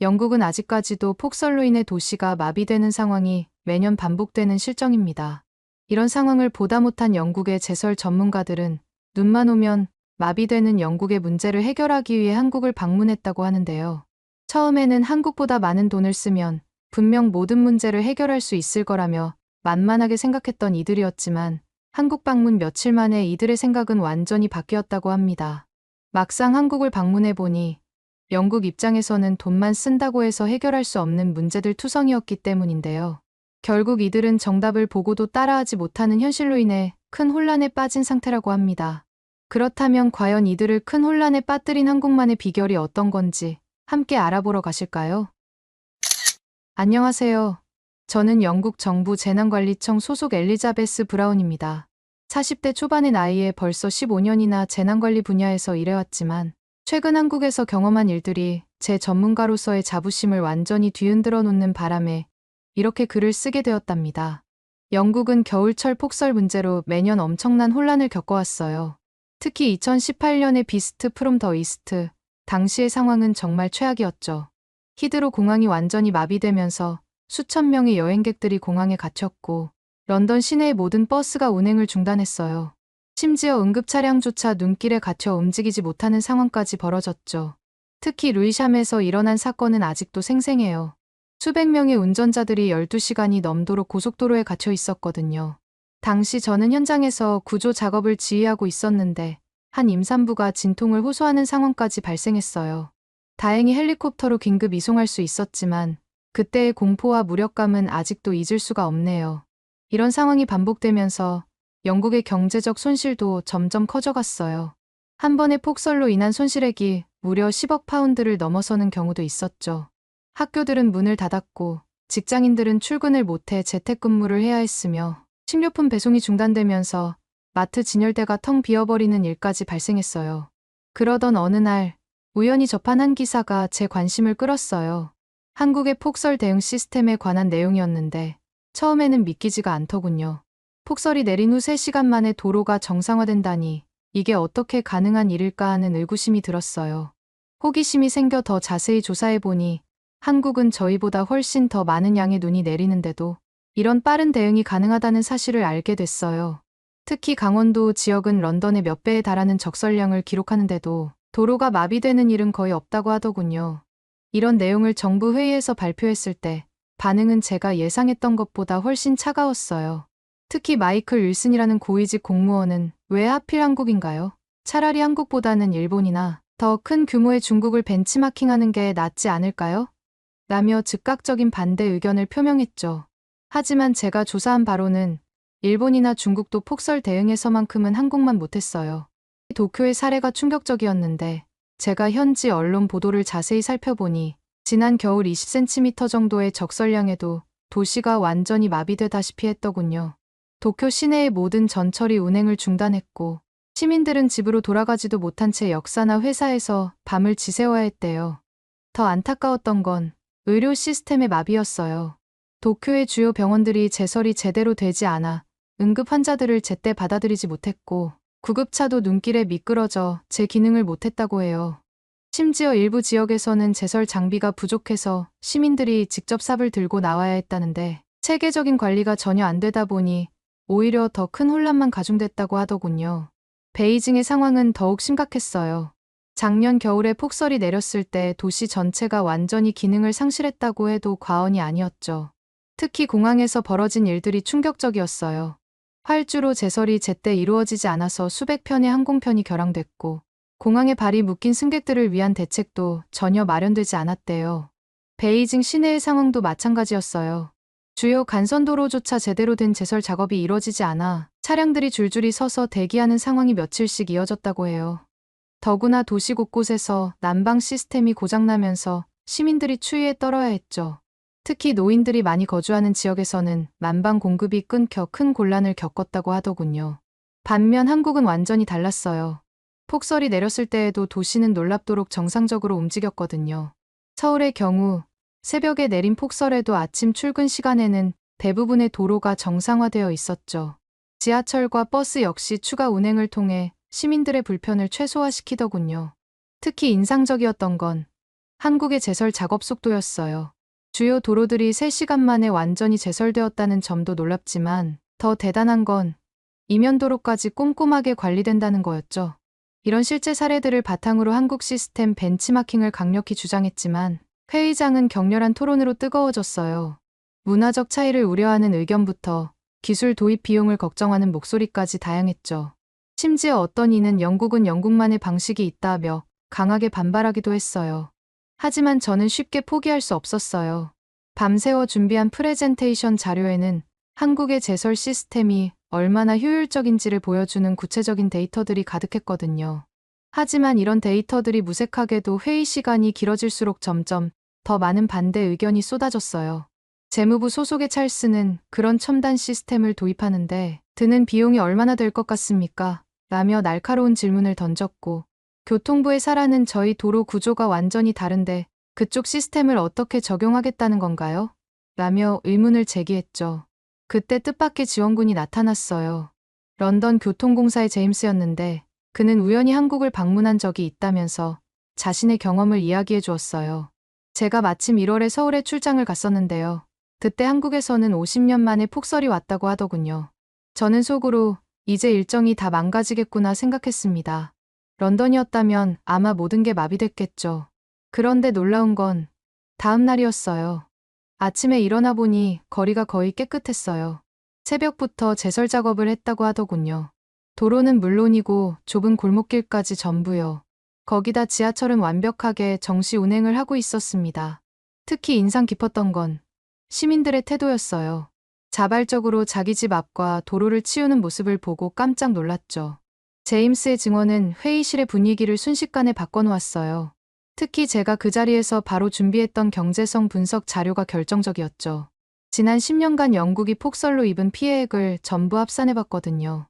영국은 아직까지도 폭설로 인해 도시가 마비되는 상황이 매년 반복되는 실정입니다. 이런 상황을 보다 못한 영국의 제설 전문가들은 눈만 오면 마비되는 영국의 문제를 해결하기 위해 한국을 방문했다고 하는데요. 처음에는 한국보다 많은 돈을 쓰면 분명 모든 문제를 해결할 수 있을 거라며 만만하게 생각했던 이들이었지만 한국 방문 며칠 만에 이들의 생각은 완전히 바뀌었다고 합니다. 막상 한국을 방문해 보니 영국 입장에서는 돈만 쓴다고 해서 해결할 수 없는 문제들 투성이었기 때문인데요. 결국 이들은 정답을 보고도 따라하지 못하는 현실로 인해 큰 혼란에 빠진 상태라고 합니다. 그렇다면 과연 이들을 큰 혼란에 빠뜨린 한국만의 비결이 어떤 건지 함께 알아보러 가실까요? 안녕하세요. 저는 영국 정부 재난관리청 소속 엘리자베스 브라운입니다. 40대 초반의 나이에 벌써 15년이나 재난관리 분야에서 일해왔지만 최근 한국에서 경험한 일들이 제 전문가로서의 자부심을 완전히 뒤흔들어 놓는 바람에 이렇게 글을 쓰게 되었답니다. 영국은 겨울철 폭설 문제로 매년 엄청난 혼란을 겪어왔어요. 특히 2018년의 비스트 프롬 더 이스트, 당시의 상황은 정말 최악이었죠. 히드로 공항이 완전히 마비되면서 수천 명의 여행객들이 공항에 갇혔고 런던 시내의 모든 버스가 운행을 중단했어요. 심지어 응급차량조차 눈길에 갇혀 움직이지 못하는 상황까지 벌어졌죠. 특히 루이샴에서 일어난 사건은 아직도 생생해요. 수백 명의 운전자들이 12시간이 넘도록 고속도로에 갇혀 있었거든요. 당시 저는 현장에서 구조 작업을 지휘하고 있었는데 한 임산부가 진통을 호소하는 상황까지 발생했어요. 다행히 헬리콥터로 긴급 이송할 수 있었지만 그때의 공포와 무력감은 아직도 잊을 수가 없네요. 이런 상황이 반복되면서 영국의 경제적 손실도 점점 커져갔어요. 한 번의 폭설로 인한 손실액이 무려 10억 파운드를 넘어서는 경우도 있었죠. 학교들은 문을 닫았고 직장인들은 출근을 못해 재택근무를 해야 했으며 식료품 배송이 중단되면서 마트 진열대가 텅 비어버리는 일까지 발생했어요. 그러던 어느 날 우연히 접한 한 기사가 제 관심을 끌었어요. 한국의 폭설 대응 시스템에 관한 내용이었는데 처음에는 믿기지가 않더군요. 폭설이 내린 후 3시간 만에 도로가 정상화된다니 이게 어떻게 가능한 일일까 하는 의구심이 들었어요. 호기심이 생겨 더 자세히 조사해보니 한국은 저희보다 훨씬 더 많은 양의 눈이 내리는데도 이런 빠른 대응이 가능하다는 사실을 알게 됐어요. 특히 강원도 지역은 런던의 몇 배에 달하는 적설량을 기록하는데도 도로가 마비되는 일은 거의 없다고 하더군요. 이런 내용을 정부 회의에서 발표했을 때 반응은 제가 예상했던 것보다 훨씬 차가웠어요. 특히 마이클 윌슨이라는 고위직 공무원은 왜 하필 한국인가요? 차라리 한국보다는 일본이나 더 큰 규모의 중국을 벤치마킹하는 게 낫지 않을까요? 라며 즉각적인 반대 의견을 표명했죠. 하지만 제가 조사한 바로는 일본이나 중국도 폭설 대응에서만큼은 한국만 못했어요. 도쿄의 사례가 충격적이었는데 제가 현지 언론 보도를 자세히 살펴보니 지난 겨울 20cm 정도의 적설량에도 도시가 완전히 마비되다시피 했더군요. 도쿄 시내의 모든 전철이 운행을 중단했고 시민들은 집으로 돌아가지도 못한 채 역사나 회사에서 밤을 지새워야 했대요. 더 안타까웠던 건 의료 시스템의 마비였어요. 도쿄의 주요 병원들이 제설이 제대로 되지 않아 응급 환자들을 제때 받아들이지 못했고 구급차도 눈길에 미끄러져 제 기능을 못했다고 해요. 심지어 일부 지역에서는 제설 장비가 부족해서 시민들이 직접 삽을 들고 나와야 했다는데 체계적인 관리가 전혀 안 되다 보니 오히려 더 큰 혼란만 가중됐다고 하더군요. 베이징의 상황은 더욱 심각했어요. 작년 겨울에 폭설이 내렸을 때 도시 전체가 완전히 기능을 상실했다고 해도 과언이 아니었죠. 특히 공항에서 벌어진 일들이 충격적이었어요. 활주로 제설이 제때 이루어지지 않아서 수백 편의 항공편이 결항됐고 공항에 발이 묶인 승객들을 위한 대책도 전혀 마련되지 않았대요. 베이징 시내의 상황도 마찬가지였어요. 주요 간선도로조차 제대로 된 제설 작업이 이뤄지지 않아 차량들이 줄줄이 서서 대기하는 상황이 며칠씩 이어졌다고 해요. 더구나 도시 곳곳에서 난방 시스템이 고장나면서 시민들이 추위에 떨어야 했죠. 특히 노인들이 많이 거주하는 지역에서는 난방 공급이 끊겨 큰 곤란을 겪었다고 하더군요. 반면 한국은 완전히 달랐어요. 폭설이 내렸을 때에도 도시는 놀랍도록 정상적으로 움직였거든요. 서울의 경우 새벽에 내린 폭설에도 아침 출근 시간에는 대부분의 도로가 정상화되어 있었죠. 지하철과 버스 역시 추가 운행을 통해 시민들의 불편을 최소화시키더군요. 특히 인상적이었던 건 한국의 제설 작업 속도였어요. 주요 도로들이 3시간 만에 완전히 제설되었다는 점도 놀랍지만 더 대단한 건 이면도로까지 꼼꼼하게 관리된다는 거였죠. 이런 실제 사례들을 바탕으로 한국 시스템 벤치마킹을 강력히 주장했지만 회의장은 격렬한 토론으로 뜨거워졌어요. 문화적 차이를 우려하는 의견부터 기술 도입 비용을 걱정하는 목소리까지 다양했죠. 심지어 어떤 이는 영국은 영국만의 방식이 있다며 강하게 반발하기도 했어요. 하지만 저는 쉽게 포기할 수 없었어요. 밤새워 준비한 프레젠테이션 자료에는 한국의 제설 시스템이 얼마나 효율적인지를 보여주는 구체적인 데이터들이 가득했거든요. 하지만 이런 데이터들이 무색하게도 회의 시간이 길어질수록 점점 더 많은 반대 의견이 쏟아졌어요. 재무부 소속의 찰스는 그런 첨단 시스템을 도입하는데 드는 비용이 얼마나 될 것 같습니까? 라며 날카로운 질문을 던졌고, 교통부의 사라는 저희 도로 구조가 완전히 다른데 그쪽 시스템을 어떻게 적용하겠다는 건가요? 라며 의문을 제기했죠. 그때 뜻밖의 지원군이 나타났어요. 런던 교통공사의 제임스였는데 그는 우연히 한국을 방문한 적이 있다면서 자신의 경험을 이야기해 주었어요. 제가 마침 1월에 서울에 출장을 갔었는데요. 그때 한국에서는 50년 만에 폭설이 왔다고 하더군요. 저는 속으로 이제 일정이 다 망가지겠구나 생각했습니다. 런던이었다면 아마 모든 게 마비됐겠죠. 그런데 놀라운 건 다음 날이었어요. 아침에 일어나 보니 거리가 거의 깨끗했어요. 새벽부터 제설 작업을 했다고 하더군요. 도로는 물론이고 좁은 골목길까지 전부요. 거기다 지하철은 완벽하게 정시 운행을 하고 있었습니다. 특히 인상 깊었던 건 시민들의 태도였어요. 자발적으로 자기 집 앞과 도로를 치우는 모습을 보고 깜짝 놀랐죠. 제임스의 증언은 회의실의 분위기를 순식간에 바꿔놓았어요. 특히 제가 그 자리에서 바로 준비했던 경제성 분석 자료가 결정적이었죠. 지난 10년간 영국이 폭설로 입은 피해액을 전부 합산해봤거든요.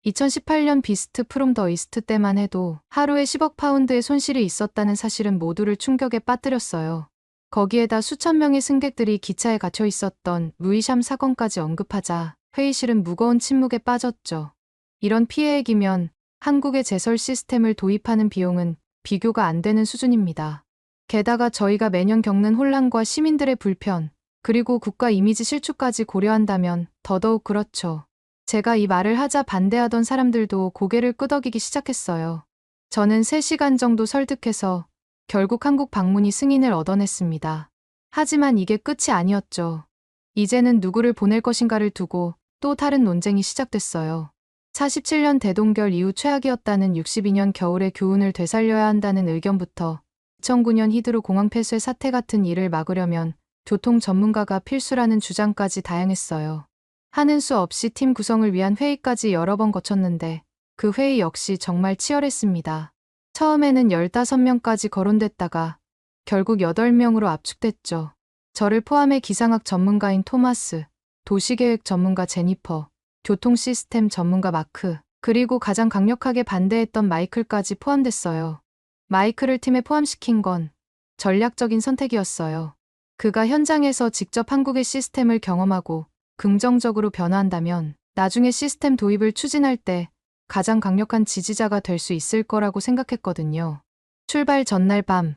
2018년 비스트 프롬 더 이스트 때만 해도 하루에 10억 파운드의 손실이 있었다는 사실은 모두를 충격에 빠뜨렸어요. 거기에다 수천 명의 승객들이 기차에 갇혀 있었던 루이샴 사건까지 언급하자 회의실은 무거운 침묵에 빠졌죠. 이런 피해액이면 한국의 제설 시스템을 도입하는 비용은 비교가 안 되는 수준입니다. 게다가 저희가 매년 겪는 혼란과 시민들의 불편, 그리고 국가 이미지 실추까지 고려한다면 더더욱 그렇죠. 제가 이 말을 하자 반대하던 사람들도 고개를 끄덕이기 시작했어요. 저는 3시간 정도 설득해서 결국 한국 방문이 승인을 얻어냈습니다. 하지만 이게 끝이 아니었죠. 이제는 누구를 보낼 것인가를 두고 또 다른 논쟁이 시작됐어요. 47년 대동결 이후 최악이었다는 62년 겨울의 교훈을 되살려야 한다는 의견부터 2009년 히드로 공항 폐쇄 사태 같은 일을 막으려면 교통 전문가가 필수라는 주장까지 다양했어요. 하는 수 없이 팀 구성을 위한 회의까지 여러 번 거쳤는데 그 회의 역시 정말 치열했습니다. 처음에는 15명까지 거론됐다가 결국 8명으로 압축됐죠. 저를 포함해 기상학 전문가인 토마스, 도시계획 전문가 제니퍼, 교통 시스템 전문가 마크, 그리고 가장 강력하게 반대했던 마이클까지 포함됐어요. 마이클을 팀에 포함시킨 건 전략적인 선택이었어요. 그가 현장에서 직접 한국의 시스템을 경험하고 긍정적으로 변화한다면 나중에 시스템 도입을 추진할 때 가장 강력한 지지자가 될 수 있을 거라고 생각했거든요. 출발 전날 밤,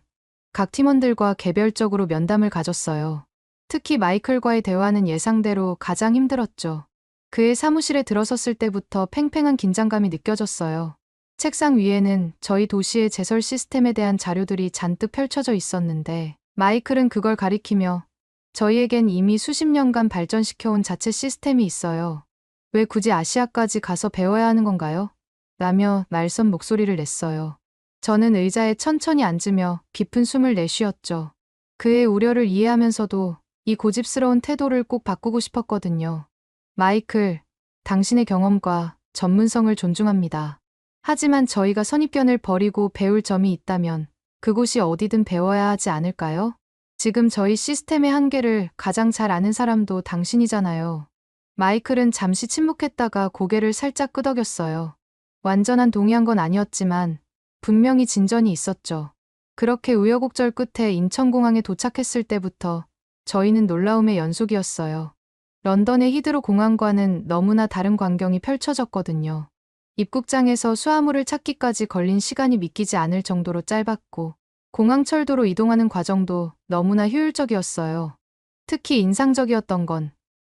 각 팀원들과 개별적으로 면담을 가졌어요. 특히 마이클과의 대화는 예상대로 가장 힘들었죠. 그의 사무실에 들어섰을 때부터 팽팽한 긴장감이 느껴졌어요. 책상 위에는 저희 도시의 제설 시스템에 대한 자료들이 잔뜩 펼쳐져 있었는데 마이클은 그걸 가리키며 저희에겐 이미 수십 년간 발전시켜온 자체 시스템이 있어요. 왜 굳이 아시아까지 가서 배워야 하는 건가요? 라며 날선 목소리를 냈어요. 저는 의자에 천천히 앉으며 깊은 숨을 내쉬었죠. 그의 우려를 이해하면서도 이 고집스러운 태도를 꼭 바꾸고 싶었거든요. 마이클, 당신의 경험과 전문성을 존중합니다. 하지만 저희가 선입견을 버리고 배울 점이 있다면 그곳이 어디든 배워야 하지 않을까요? 지금 저희 시스템의 한계를 가장 잘 아는 사람도 당신이잖아요. 마이클은 잠시 침묵했다가 고개를 살짝 끄덕였어요. 완전한 동의한 건 아니었지만 분명히 진전이 있었죠. 그렇게 우여곡절 끝에 인천공항에 도착했을 때부터 저희는 놀라움의 연속이었어요. 런던의 히드로 공항과는 너무나 다른 광경이 펼쳐졌거든요. 입국장에서 수화물을 찾기까지 걸린 시간이 믿기지 않을 정도로 짧았고 공항철도로 이동하는 과정도 너무나 효율적이었어요. 특히 인상적이었던 건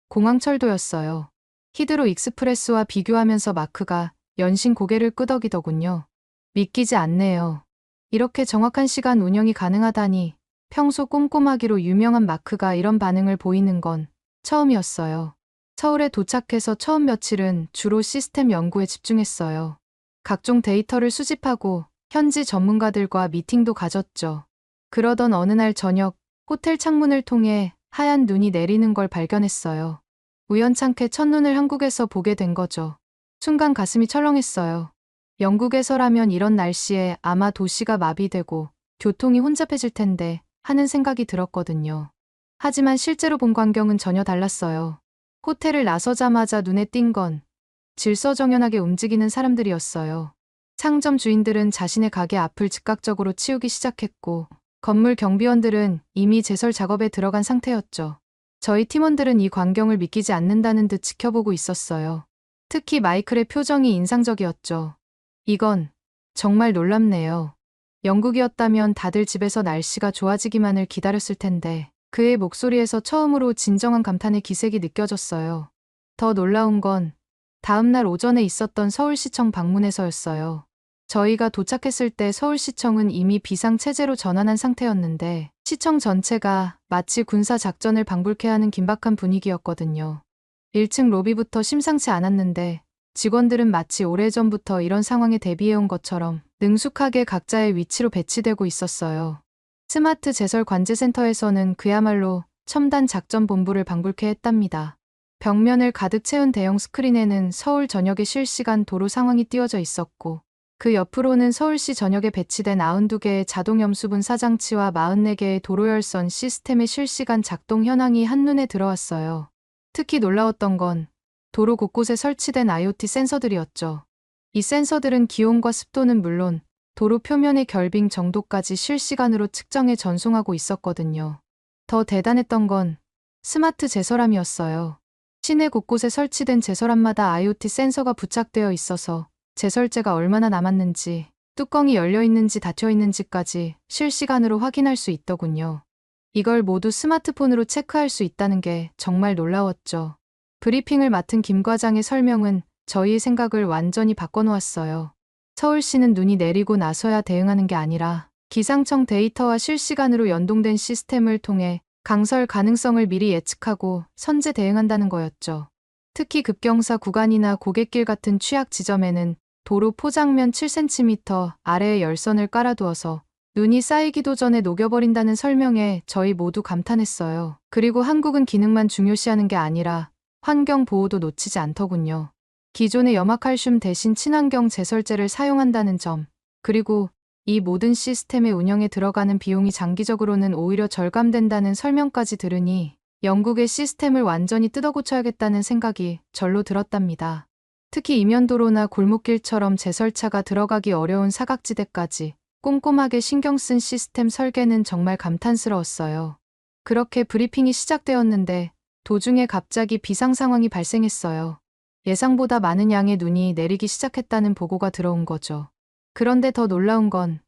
공항철도였어요. 히드로 익스프레스와 비교하면서 마크가 연신 고개를 끄덕이더군요. 믿기지 않네요. 이렇게 정확한 시간 운영이 가능하다니. 평소 꼼꼼하기로 유명한 마크가 이런 반응을 보이는 건 처음이었어요. 서울에 도착해서 처음 며칠은 주로 시스템 연구에 집중했어요. 각종 데이터를 수집하고 현지 전문가들과 미팅도 가졌죠. 그러던 어느 날 저녁, 호텔 창문을 통해 하얀 눈이 내리는 걸 발견했어요. 우연찮게 첫눈을 한국에서 보게 된 거죠. 순간 가슴이 철렁했어요. 영국에서라면 이런 날씨에 아마 도시가 마비되고 교통이 혼잡해질 텐데 하는 생각이 들었거든요. 하지만 실제로 본 광경은 전혀 달랐어요. 호텔을 나서자마자 눈에 띈 건 질서정연하게 움직이는 사람들이었어요. 상점 주인들은 자신의 가게 앞을 즉각적으로 치우기 시작했고, 건물 경비원들은 이미 제설 작업에 들어간 상태였죠. 저희 팀원들은 이 광경을 믿기지 않는다는 듯 지켜보고 있었어요. 특히 마이클의 표정이 인상적이었죠. 이건 정말 놀랍네요. 영국이었다면 다들 집에서 날씨가 좋아지기만을 기다렸을 텐데, 그의 목소리에서 처음으로 진정한 감탄의 기색이 느껴졌어요. 더 놀라운 건 다음날 오전에 있었던 서울시청 방문에서였어요. 저희가 도착했을 때 서울시청은 이미 비상체제로 전환한 상태였는데 시청 전체가 마치 군사작전을 방불케 하는 긴박한 분위기였거든요. 1층 로비부터 심상치 않았는데 직원들은 마치 오래전부터 이런 상황에 대비해온 것처럼 능숙하게 각자의 위치로 배치되고 있었어요. 스마트 제설 관제센터에서는 그야말로 첨단 작전본부를 방불케 했답니다. 벽면을 가득 채운 대형 스크린에는 서울 전역의 실시간 도로 상황이 띄워져 있었고 그 옆으로는 서울시 전역에 배치된 92개의 자동 염수분 사장치와 44개의 도로열선 시스템의 실시간 작동 현황이 한눈에 들어왔어요. 특히 놀라웠던 건 도로 곳곳에 설치된 IoT 센서들이었죠. 이 센서들은 기온과 습도는 물론 도로 표면의 결빙 정도까지 실시간으로 측정해 전송하고 있었거든요. 더 대단했던 건 스마트 제설함이었어요. 시내 곳곳에 설치된 제설함마다 IoT 센서가 부착되어 있어서 제설제가 얼마나 남았는지, 뚜껑이 열려 있는지 닫혀 있는지까지 실시간으로 확인할 수 있더군요. 이걸 모두 스마트폰으로 체크할 수 있다는 게 정말 놀라웠죠. 브리핑을 맡은 김 과장의 설명은 저희의 생각을 완전히 바꿔놓았어요. 서울시는 눈이 내리고 나서야 대응하는 게 아니라 기상청 데이터와 실시간으로 연동된 시스템을 통해 강설 가능성을 미리 예측하고 선제 대응한다는 거였죠. 특히 급경사 구간이나 고갯길 같은 취약 지점에는 도로 포장면 7cm 아래에 열선을 깔아두어서 눈이 쌓이기도 전에 녹여버린다는 설명에 저희 모두 감탄했어요. 그리고 한국은 기능만 중요시하는 게 아니라 환경 보호도 놓치지 않더군요. 기존의 염화칼슘 대신 친환경 제설제를 사용한다는 점, 그리고 이 모든 시스템의 운영에 들어가는 비용이 장기적으로는 오히려 절감된다는 설명까지 들으니 영국의 시스템을 완전히 뜯어고쳐야겠다는 생각이 절로 들었답니다. 특히 이면도로나 골목길처럼 제설차가 들어가기 어려운 사각지대까지 꼼꼼하게 신경 쓴 시스템 설계는 정말 감탄스러웠어요. 그렇게 브리핑이 시작되었는데 도중에 갑자기 비상 상황이 발생했어요. 예상보다 많은 양의 눈이 내리기 시작했다는 보고가 들어온 거죠. 그런데 더 놀라운 건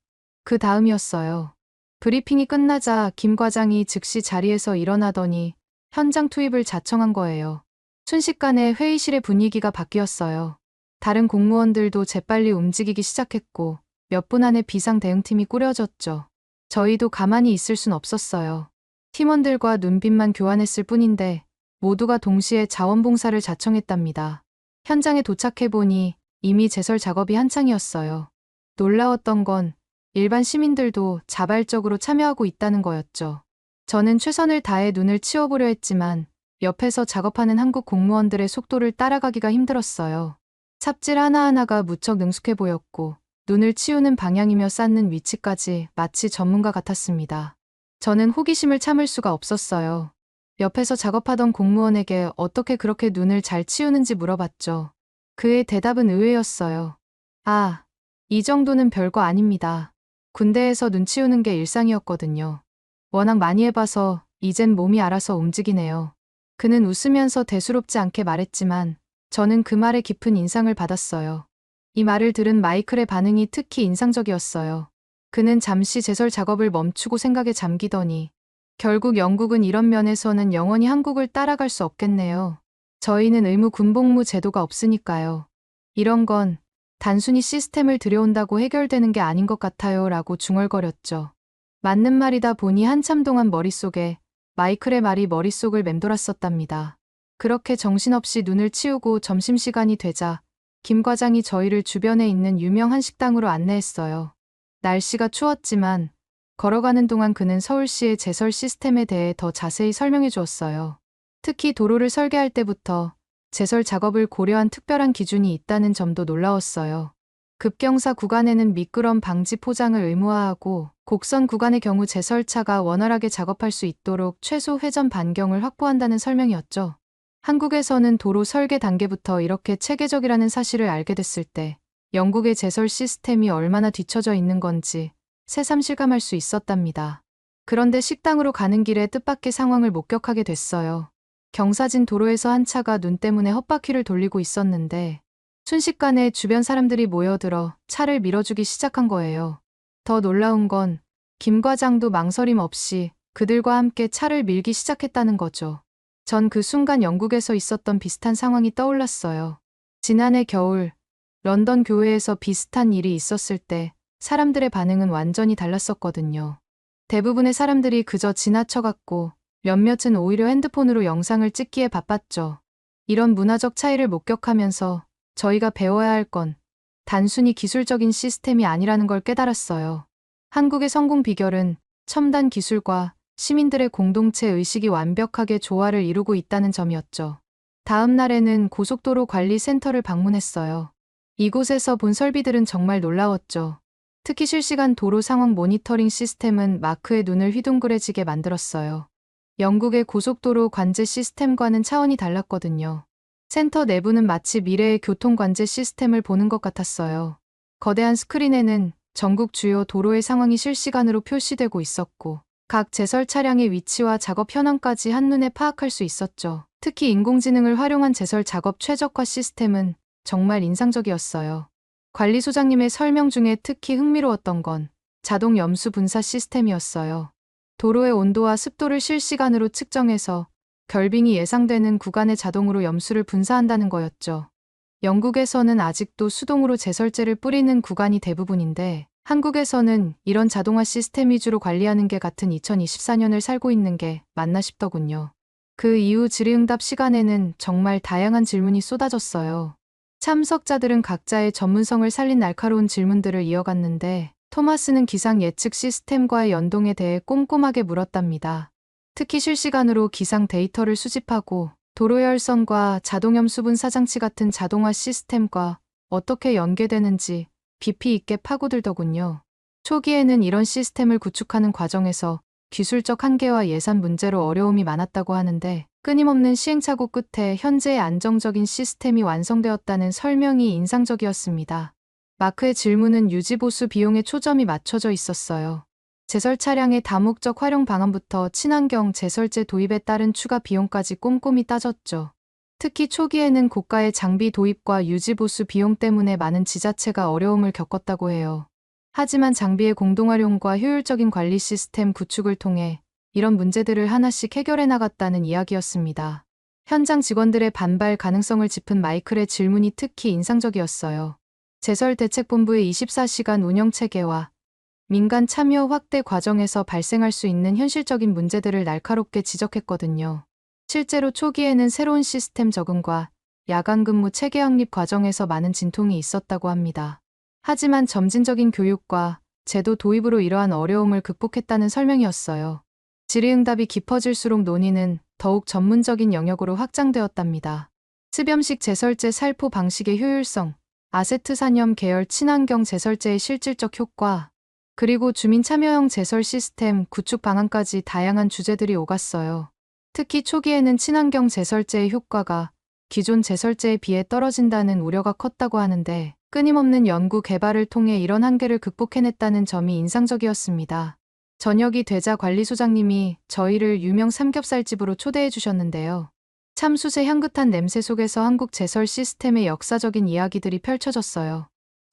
그 다음이었어요. 브리핑이 끝나자 김 과장이 즉시 자리에서 일어나더니 현장 투입을 자청한 거예요. 순식간에 회의실의 분위기가 바뀌었어요. 다른 공무원들도 재빨리 움직이기 시작했고 몇 분 안에 비상 대응팀이 꾸려졌죠. 저희도 가만히 있을 순 없었어요. 팀원들과 눈빛만 교환했을 뿐인데 모두가 동시에 자원봉사를 자청했답니다. 현장에 도착해보니 이미 제설 작업이 한창이었어요. 놀라웠던 건 일반 시민들도 자발적으로 참여하고 있다는 거였죠. 저는 최선을 다해 눈을 치워보려 했지만 옆에서 작업하는 한국 공무원들의 속도를 따라가기가 힘들었어요. 삽질 하나하나가 무척 능숙해 보였고 눈을 치우는 방향이며 쌓는 위치까지 마치 전문가 같았습니다. 저는 호기심을 참을 수가 없었어요. 옆에서 작업하던 공무원에게 어떻게 그렇게 눈을 잘 치우는지 물어봤죠. 그의 대답은 의외였어요. 아, 이 정도는 별거 아닙니다. 군대에서 눈 치우는 게 일상이었거든요. 워낙 많이 해봐서 이젠 몸이 알아서 움직이네요. 그는 웃으면서 대수롭지 않게 말했지만 저는 그 말에 깊은 인상을 받았어요. 이 말을 들은 마이클의 반응이 특히 인상적이었어요. 그는 잠시 제설 작업을 멈추고 생각에 잠기더니 결국 영국은 이런 면에서는 영원히 한국을 따라갈 수 없겠네요. 저희는 의무 군복무 제도가 없으니까요. 이런 건 단순히 시스템을 들여온다고 해결되는 게 아닌 것 같아요 라고 중얼거렸죠. 맞는 말이다 보니 한참 동안 머릿속에 마이클의 말이 머릿속을 맴돌았었답니다. 그렇게 정신없이 눈을 치우고 점심시간이 되자 김 과장이 저희를 주변에 있는 유명한 식당으로 안내했어요. 날씨가 추웠지만 걸어가는 동안 그는 서울시의 제설 시스템에 대해 더 자세히 설명해 주었어요. 특히 도로를 설계할 때부터 제설 작업을 고려한 특별한 기준이 있다는 점도 놀라웠어요. 급경사 구간에는 미끄럼 방지 포장을 의무화하고 곡선 구간의 경우 제설차가 원활하게 작업할 수 있도록 최소 회전 반경을 확보한다는 설명이었죠. 한국에서는 도로 설계 단계부터 이렇게 체계적이라는 사실을 알게 됐을 때 영국의 제설 시스템이 얼마나 뒤처져 있는 건지 새삼 실감할 수 있었답니다. 그런데 식당으로 가는 길에 뜻밖의 상황을 목격하게 됐어요. 경사진 도로에서 한 차가 눈 때문에 헛바퀴를 돌리고 있었는데 순식간에 주변 사람들이 모여들어 차를 밀어주기 시작한 거예요. 더 놀라운 건 김 과장도 망설임 없이 그들과 함께 차를 밀기 시작했다는 거죠. 전 그 순간 영국에서 있었던 비슷한 상황이 떠올랐어요. 지난해 겨울 런던 교회에서 비슷한 일이 있었을 때 사람들의 반응은 완전히 달랐었거든요. 대부분의 사람들이 그저 지나쳐갔고 몇몇은 오히려 핸드폰으로 영상을 찍기에 바빴죠. 이런 문화적 차이를 목격하면서 저희가 배워야 할 건 단순히 기술적인 시스템이 아니라는 걸 깨달았어요. 한국의 성공 비결은 첨단 기술과 시민들의 공동체 의식이 완벽하게 조화를 이루고 있다는 점이었죠. 다음 날에는 고속도로 관리센터를 방문했어요. 이곳에서 본 설비들은 정말 놀라웠죠. 특히 실시간 도로 상황 모니터링 시스템은 마크의 눈을 휘둥그레지게 만들었어요. 영국의 고속도로 관제 시스템과는 차원이 달랐거든요. 센터 내부는 마치 미래의 교통 관제 시스템을 보는 것 같았어요. 거대한 스크린에는 전국 주요 도로의 상황이 실시간으로 표시되고 있었고 각 제설 차량의 위치와 작업 현황까지 한눈에 파악할 수 있었죠. 특히 인공지능을 활용한 제설 작업 최적화 시스템은 정말 인상적이었어요. 관리소장님의 설명 중에 특히 흥미로웠던 건 자동 염수 분사 시스템이었어요. 도로의 온도와 습도를 실시간으로 측정해서 결빙이 예상되는 구간에 자동으로 염수를 분사한다는 거였죠. 영국에서는 아직도 수동으로 제설제를 뿌리는 구간이 대부분인데 한국에서는 이런 자동화 시스템 위주로 관리하는 게 같은 2024년을 살고 있는 게 맞나 싶더군요. 그 이후 질의응답 시간에는 정말 다양한 질문이 쏟아졌어요. 참석자들은 각자의 전문성을 살린 날카로운 질문들을 이어갔는데 토마스는 기상 예측 시스템과의 연동에 대해 꼼꼼하게 물었답니다. 특히 실시간으로 기상 데이터를 수집하고 도로열선과 자동염수 분사 장치 같은 자동화 시스템과 어떻게 연계되는지 깊이 있게 파고들더군요. 초기에는 이런 시스템을 구축하는 과정에서 기술적 한계와 예산 문제로 어려움이 많았다고 하는데 끊임없는 시행착오 끝에 현재의 안정적인 시스템이 완성되었다는 설명이 인상적이었습니다. 마크의 질문은 유지보수 비용에 초점이 맞춰져 있었어요. 제설 차량의 다목적 활용 방안부터 친환경 제설제 도입에 따른 추가 비용까지 꼼꼼히 따졌죠. 특히 초기에는 고가의 장비 도입과 유지보수 비용 때문에 많은 지자체가 어려움을 겪었다고 해요. 하지만 장비의 공동활용과 효율적인 관리 시스템 구축을 통해 이런 문제들을 하나씩 해결해 나갔다는 이야기였습니다. 현장 직원들의 반발 가능성을 짚은 마이클의 질문이 특히 인상적이었어요. 제설대책본부의 24시간 운영체계와 민간 참여 확대 과정에서 발생할 수 있는 현실적인 문제들을 날카롭게 지적했거든요. 실제로 초기에는 새로운 시스템 적응과 야간 근무 체계 확립 과정에서 많은 진통이 있었다고 합니다. 하지만 점진적인 교육과 제도 도입으로 이러한 어려움을 극복했다는 설명이었어요. 질의응답이 깊어질수록 논의는 더욱 전문적인 영역으로 확장되었답니다. 흡염식 제설제 살포 방식의 효율성, 아세트산염 계열 친환경 제설제의 실질적 효과, 그리고 주민 참여형 제설 시스템 구축 방안까지 다양한 주제들이 오갔어요. 특히 초기에는 친환경 제설제의 효과가 기존 제설제에 비해 떨어진다는 우려가 컸다고 하는데 끊임없는 연구 개발을 통해 이런 한계를 극복해냈다는 점이 인상적이었습니다. 저녁이 되자 관리소장님이 저희를 유명 삼겹살집으로 초대해 주셨는데요. 참숯의 향긋한 냄새 속에서 한국 제설 시스템의 역사적인 이야기들이 펼쳐졌어요.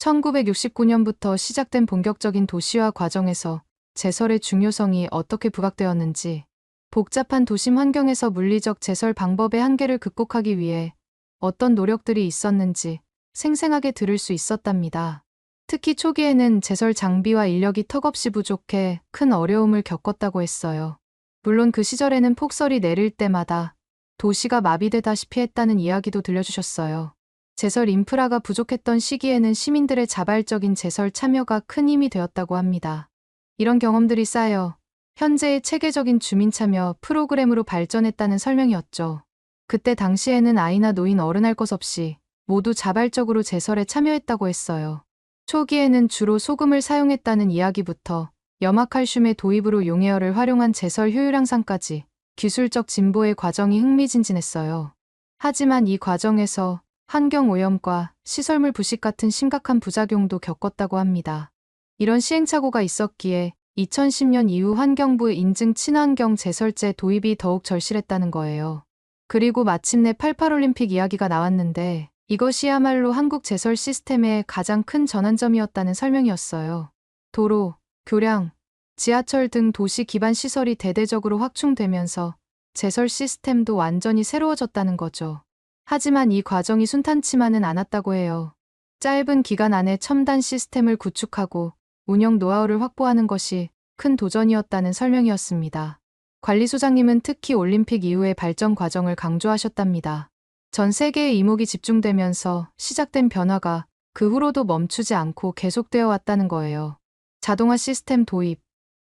1969년부터 시작된 본격적인 도시화 과정에서 제설의 중요성이 어떻게 부각되었는지, 복잡한 도심 환경에서 물리적 제설 방법의 한계를 극복하기 위해 어떤 노력들이 있었는지 생생하게 들을 수 있었답니다. 특히 초기에는 제설 장비와 인력이 턱없이 부족해 큰 어려움을 겪었다고 했어요. 물론 그 시절에는 폭설이 내릴 때마다 도시가 마비되다시피 했다는 이야기도 들려주셨어요. 제설 인프라가 부족했던 시기에는 시민들의 자발적인 제설 참여가 큰 힘이 되었다고 합니다. 이런 경험들이 쌓여 현재의 체계적인 주민 참여 프로그램으로 발전했다는 설명이었죠. 그때 당시에는 아이나 노인 어른 할 것 없이 모두 자발적으로 제설에 참여했다고 했어요. 초기에는 주로 소금을 사용했다는 이야기부터 염화칼슘의 도입으로 용해열을 활용한 제설 효율 향상까지 기술적 진보의 과정이 흥미진진했어요. 하지만 이 과정에서 환경오염과 시설물 부식 같은 심각한 부작용도 겪었다고 합니다. 이런 시행착오가 있었기에 2010년 이후 환경부 인증 친환경 제설제 도입이 더욱 절실했다는 거예요. 그리고 마침내 88올림픽 이야기가 나왔는데 이것이야말로 한국 제설 시스템의 가장 큰 전환점이었다는 설명이었어요. 도로, 교량, 지하철 등 도시 기반 시설이 대대적으로 확충되면서 제설 시스템도 완전히 새로워졌다는 거죠. 하지만 이 과정이 순탄치만은 않았다고 해요. 짧은 기간 안에 첨단 시스템을 구축하고 운영 노하우를 확보하는 것이 큰 도전이었다는 설명이었습니다. 관리소장님은 특히 올림픽 이후의 발전 과정을 강조하셨답니다. 전 세계의 이목이 집중되면서 시작된 변화가 그 후로도 멈추지 않고 계속되어 왔다는 거예요. 자동화 시스템 도입,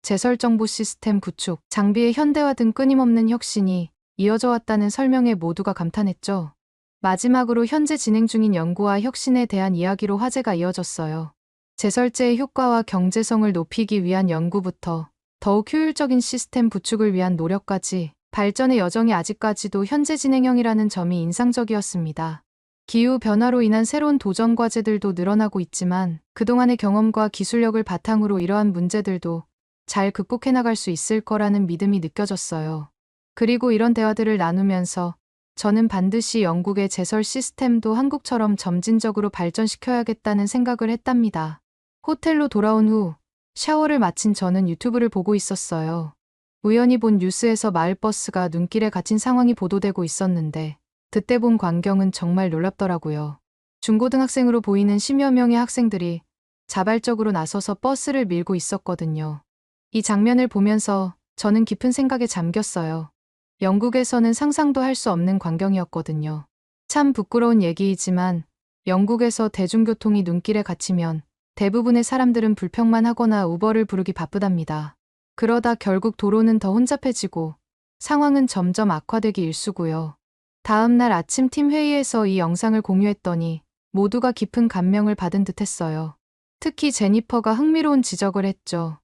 제설 정보 시스템 구축, 장비의 현대화 등 끊임없는 혁신이 이어져 왔다는 설명에 모두가 감탄했죠. 마지막으로 현재 진행 중인 연구와 혁신에 대한 이야기로 화제가 이어졌어요. 제설제의 효과와 경제성을 높이기 위한 연구부터 더욱 효율적인 시스템 구축을 위한 노력까지 발전의 여정이 아직까지도 현재 진행형이라는 점이 인상적이었습니다. 기후 변화로 인한 새로운 도전 과제들도 늘어나고 있지만 그동안의 경험과 기술력을 바탕으로 이러한 문제들도 잘 극복해 나갈 수 있을 거라는 믿음이 느껴졌어요. 그리고 이런 대화들을 나누면서 저는 반드시 영국의 제설 시스템도 한국처럼 점진적으로 발전시켜야겠다는 생각을 했답니다. 호텔로 돌아온 후 샤워를 마친 저는 유튜브를 보고 있었어요. 우연히 본 뉴스에서 마을버스가 눈길에 갇힌 상황이 보도되고 있었는데 그때 본 광경은 정말 놀랍더라고요. 중고등학생으로 보이는 10여 명의 학생들이 자발적으로 나서서 버스를 밀고 있었거든요. 이 장면을 보면서 저는 깊은 생각에 잠겼어요. 영국에서는 상상도 할 수 없는 광경이었거든요. 참 부끄러운 얘기이지만 영국에서 대중교통이 눈길에 갇히면 대부분의 사람들은 불평만 하거나 우버를 부르기 바쁘답니다. 그러다 결국 도로는 더 혼잡해지고 상황은 점점 악화되기 일쑤고요. 다음 날 아침 팀 회의에서 이 영상을 공유했더니 모두가 깊은 감명을 받은 듯했어요. 특히 제니퍼가 흥미로운 지적을 했죠.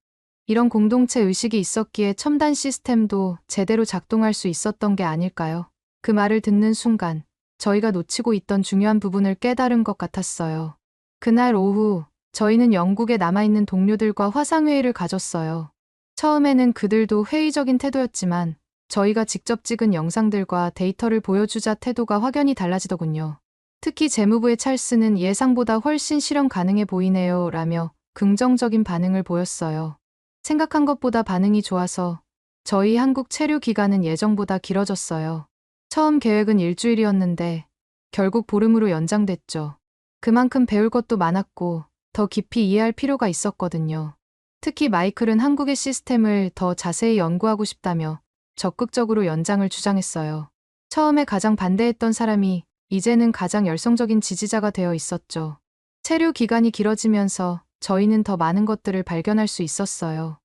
이런 공동체 의식이 있었기에 첨단 시스템도 제대로 작동할 수 있었던 게 아닐까요? 그 말을 듣는 순간 저희가 놓치고 있던 중요한 부분을 깨달은 것 같았어요. 그날 오후 저희는 영국에 남아있는 동료들과 화상회의를 가졌어요. 처음에는 그들도 회의적인 태도였지만 저희가 직접 찍은 영상들과 데이터를 보여주자 태도가 확연히 달라지더군요. 특히 재무부의 찰스는 예상보다 훨씬 실현 가능해 보이네요 라며 긍정적인 반응을 보였어요. 생각한 것보다 반응이 좋아서 저희 한국 체류 기간은 예정보다 길어졌어요. 처음 계획은 일주일이었는데 결국 보름으로 연장됐죠. 그만큼 배울 것도 많았고 더 깊이 이해할 필요가 있었거든요. 특히 마이클은 한국의 시스템을 더 자세히 연구하고 싶다며 적극적으로 연장을 주장했어요. 처음에 가장 반대했던 사람이 이제는 가장 열성적인 지지자가 되어 있었죠. 체류 기간이 길어지면서 저희는 더 많은 것들을 발견할 수 있었어요.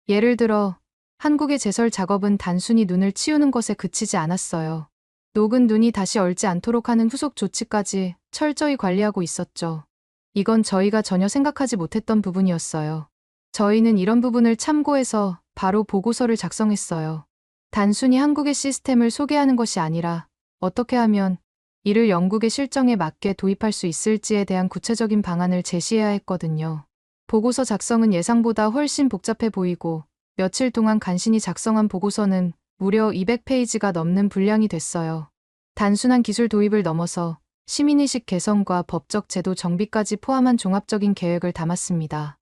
예를 들어 한국의 제설 작업은 단순히 눈을 치우는 것에 그치지 않았어요. 녹은 눈이 다시 얼지 않도록 하는 후속 조치까지 철저히 관리하고 있었죠. 이건 저희가 전혀 생각하지 못했던 부분이었어요. 저희는 이런 부분을 참고해서 바로 보고서를 작성했어요. 단순히 한국의 시스템을 소개하는 것이 아니라 어떻게 하면 이를 영국의 실정에 맞게 도입할 수 있을지에 대한 구체적인 방안을 제시해야 했거든요. 보고서 작성은 예상보다 훨씬 복잡해 보이고 며칠 동안 간신히 작성한 보고서는 무려 200페이지가 넘는 분량이 됐어요. 단순한 기술 도입을 넘어서 시민의식 개선과 법적 제도 정비까지 포함한 종합적인 계획을 담았습니다.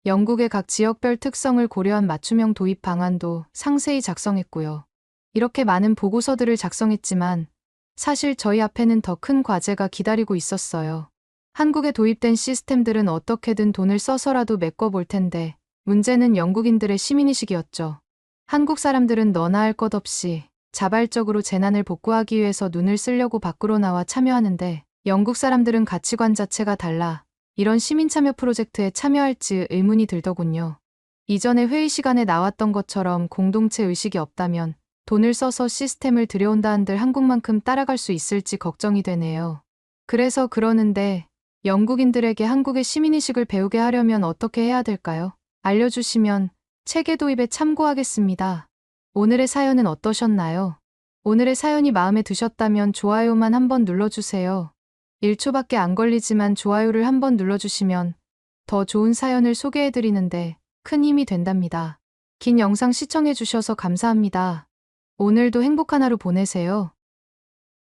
영국의 각 지역별 특성을 고려한 맞춤형 도입 방안도 상세히 작성했고요. 이렇게 많은 보고서들을 작성했지만 사실 저희 앞에는 더 큰 과제가 기다리고 있었어요. 한국에 도입된 시스템들은 어떻게든 돈을 써서라도 메꿔볼 텐데 문제는 영국인들의 시민의식이었죠. 한국 사람들은 너나 할 것 없이 자발적으로 재난을 복구하기 위해서 눈을 쓰려고 밖으로 나와 참여하는데 영국 사람들은 가치관 자체가 달라 이런 시민참여 프로젝트에 참여할지 의문이 들더군요. 이전에 회의 시간에 나왔던 것처럼 공동체 의식이 없다면 돈을 써서 시스템을 들여온다 한들 한국만큼 따라갈 수 있을지 걱정이 되네요. 그래서 그러는데 영국인들에게 한국의 시민의식을 배우게 하려면 어떻게 해야 될까요? 알려주시면 체계 도입에 참고하겠습니다. 오늘의 사연은 어떠셨나요? 오늘의 사연이 마음에 드셨다면 좋아요만 한번 눌러주세요. 1초밖에 안 걸리지만 좋아요를 한번 눌러주시면 더 좋은 사연을 소개해드리는데 큰 힘이 된답니다. 긴 영상 시청해주셔서 감사합니다. 오늘도 행복한 하루 보내세요.